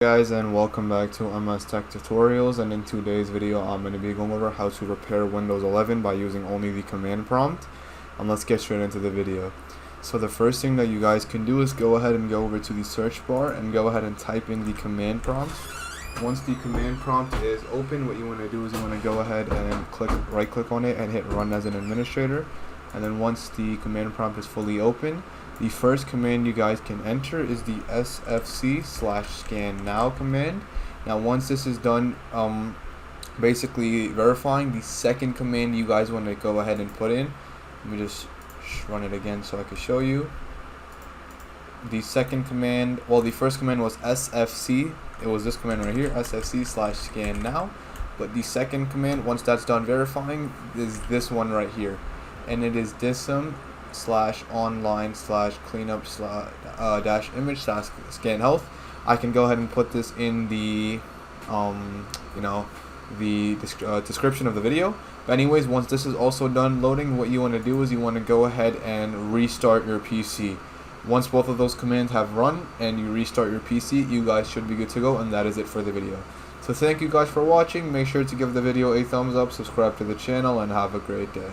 Guys, and welcome back to MS Tech Tutorials, and in today's video I'm going to be going over how to repair Windows 11 by using only the command prompt. Let's get straight into the video. So the first thing that you guys can do is go ahead and go over to the search bar and go ahead and type in the command prompt. Once the command prompt is open, what you want to do is you want to go ahead and right click on it and hit run as an administrator. And then once the command prompt is fully open, the first command you guys can enter is the sfc/scannow command. Now once this is done basically verifying, the second command you guys want to go ahead and put in, let me just run it again so I can show you. The second command, well, the first command was sfc, it was this command right here, sfc/scannow, but the second command, once that's done verifying, is this one right here, and it is DISM/online/cleanup-image/ScanHealth. I can go ahead and put this in the description of the video. But anyways, once this is also done loading, what you want to do is you want to go ahead and restart your PC. Once both of those commands have run and you restart your PC, you guys should be good to go, and that is it for the video. So thank you guys for watching. Make sure to give the video a thumbs up, subscribe to the channel, and have a great day.